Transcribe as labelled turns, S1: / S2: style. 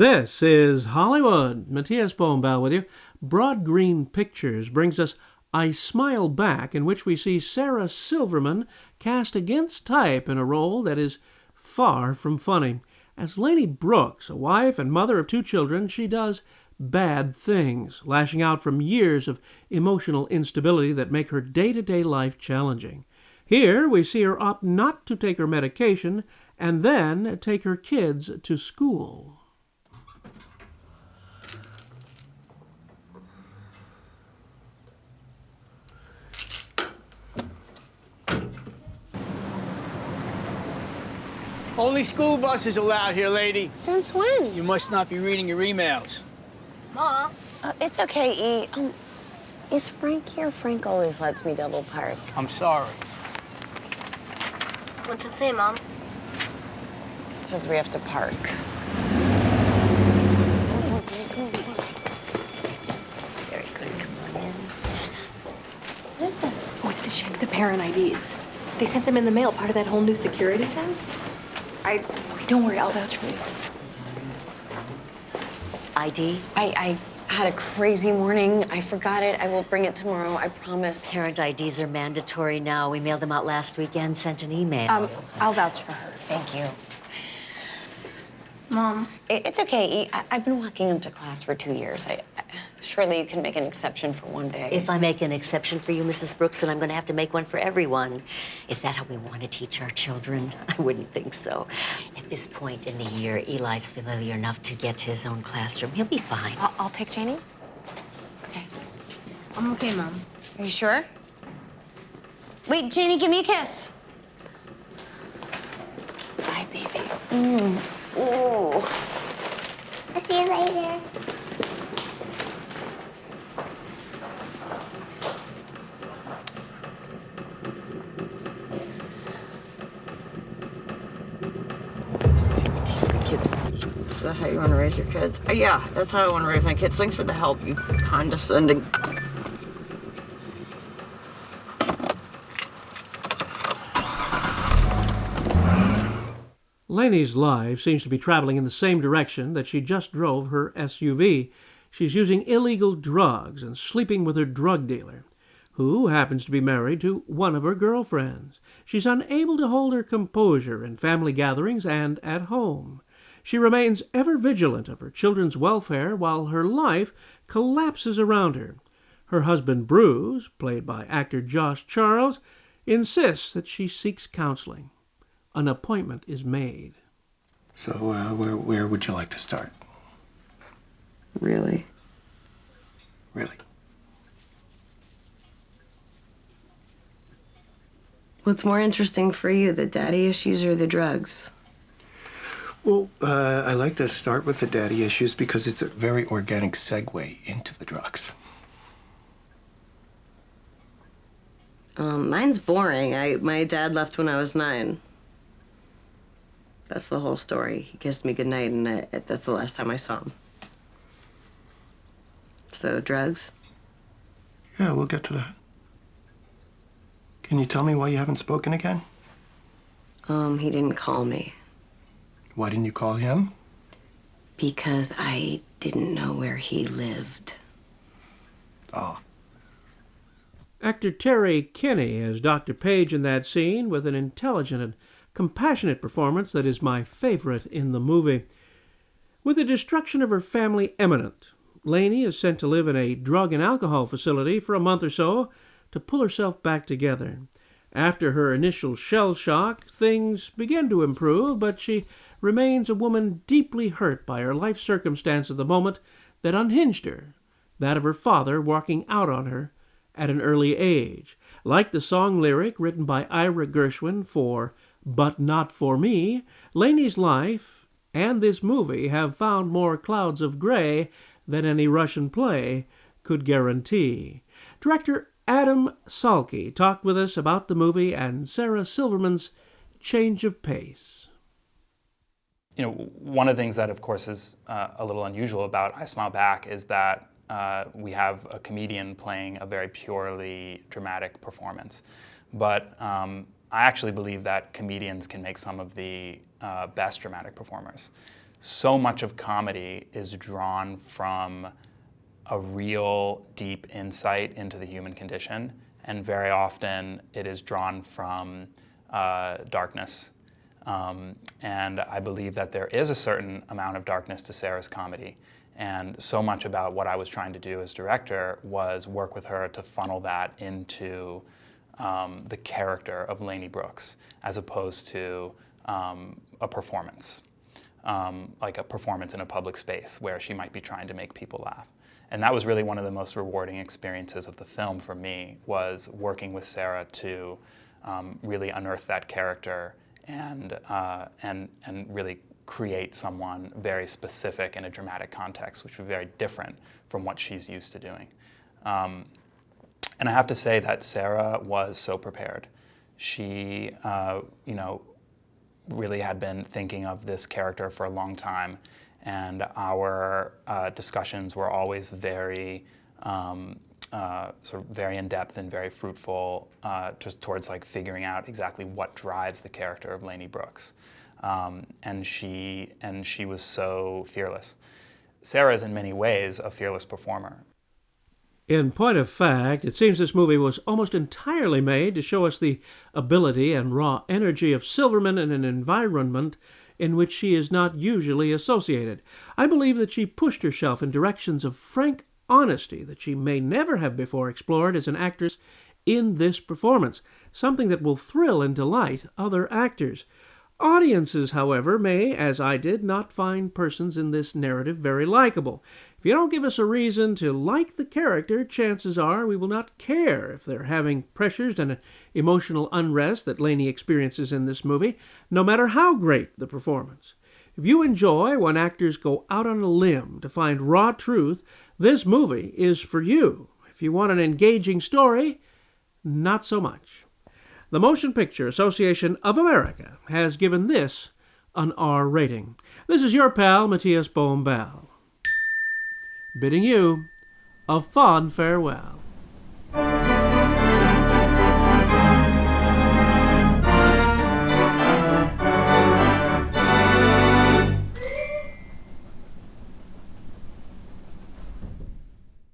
S1: This is Hollywood. Matías Bombal with you. Broad Green Pictures brings us I Smile Back, in which we see Sarah Silverman cast against type in a role that is far from funny. As Lainey Brooks, a wife and mother of 2 children, she does bad things, lashing out from years of emotional instability that make her day-to-day life challenging. Here we see her opt not to take her medication and then take her kids to school.
S2: Only school buses allowed here, lady.
S3: Since when?
S2: You must not be reading your emails.
S3: Mom. It's okay, E. Is Frank here? Frank always lets me double park.
S2: I'm sorry.
S4: What's it say, Mom?
S3: It says we have to park. Very good. Come on in. Susan, what is this?
S4: Oh, it's to check the parent IDs. They sent them in the mail, part of that whole new security thing. Don't worry, I'll vouch for you.
S5: ID?
S3: I had a crazy morning. I forgot it. I will bring it tomorrow, I promise.
S5: Parent IDs are mandatory now. We mailed them out last weekend, sent an email.
S4: I'll vouch for her.
S3: Thank you.
S4: Mom.
S3: It's okay. I've been walking him to class for 2 years. Surely you can make an exception for one day.
S5: If I make an exception for you, Mrs. Brooks, then I'm going to have to make one for everyone. Is that how we want to teach our children? I wouldn't think so. At this point in the year, Eli's familiar enough to get to his own classroom. He'll be fine.
S4: I'll take Janie.
S3: Okay.
S4: I'm okay, Mom.
S3: Are you sure? Wait, Janie, give me a kiss. Bye, baby. Ooh.
S6: I'll see you later.
S7: Is that how you want to raise your kids? Yeah, that's how I want to raise my kids. Thanks for the help, you condescending.
S1: Lainey's life seems to be traveling in the same direction that she just drove her SUV. She's using illegal drugs and sleeping with her drug dealer, who happens to be married to one of her girlfriends. She's unable to hold her composure in family gatherings and at home. She remains ever vigilant of her children's welfare while her life collapses around her. Her husband, Bruce, played by actor Josh Charles, insists that she seeks counseling. An appointment is made.
S8: So, where would you like to start?
S7: Really?
S8: Really?
S7: What's more interesting for you, the daddy issues or the drugs?
S8: Well, I like to start with the daddy issues because it's a very organic segue into the drugs.
S7: Mine's boring. My dad left when I was 9. That's the whole story. He kissed me goodnight, and that's the last time I saw him. So, drugs?
S8: Yeah, we'll get to that. Can you tell me why you haven't spoken again?
S7: He didn't call me.
S8: Why didn't you call him?
S7: Because I didn't know where he lived.
S8: Oh.
S1: Actor Terry Kinney as Dr. Page in that scene with an intelligent and compassionate performance that is my favorite in the movie. With the destruction of her family imminent, Lainey is sent to live in a drug and alcohol facility for a month or so to pull herself back together. After her initial shell shock, things begin to improve, but she remains a woman deeply hurt by her life circumstance at the moment that unhinged her, that of her father walking out on her at an early age. Like the song lyric written by Ira Gershwin for But Not For Me, Lainey's life and this movie have found more clouds of gray than any Russian play could guarantee. Director Adam Salke talked with us about the movie and Sarah Silverman's change of pace.
S9: You know, one of the things that, of course, is a little unusual about I Smile Back is that we have a comedian playing a very purely dramatic performance. But I actually believe that comedians can make some of the best dramatic performers. so much of comedy is drawn from a real deep insight into the human condition, and very often it is drawn from darkness. And I believe that there is a certain amount of darkness to Sarah's comedy. And so much about what I was trying to do as director was work with her to funnel that into the character of Lainey Brooks, as opposed to a performance, like a performance in a public space where she might be trying to make people laugh. And that was really one of the most rewarding experiences of the film for me, was working with Sarah to really unearth that character and really create someone very specific in a dramatic context, which would be very different from what she's used to doing. And I have to say that Sarah was so prepared. She, really had been thinking of this character for a long time, and our discussions were always very sort of very in-depth and very fruitful, just towards like figuring out exactly what drives the character of Lainey Brooks. And she was so fearless. Sarah is in many ways a fearless performer.
S1: In point of fact, it seems this movie was almost entirely made to show us the ability and raw energy of Silverman in an environment in which she is not usually associated. I believe that she pushed herself in directions of frank honesty that she may never have before explored as an actress in this performance, something that will thrill and delight other actors. Audiences, however, may, as I did, not find persons in this narrative very likable. If you don't give us a reason to like the character, chances are we will not care if they're having pressures and emotional unrest that Lainey experiences in this movie, no matter how great the performance. If you enjoy when actors go out on a limb to find raw truth, this movie is for you. If you want an engaging story, not so much. The Motion Picture Association of America has given this an R rating. This is your pal, Matías Bombal, bidding you a fond farewell.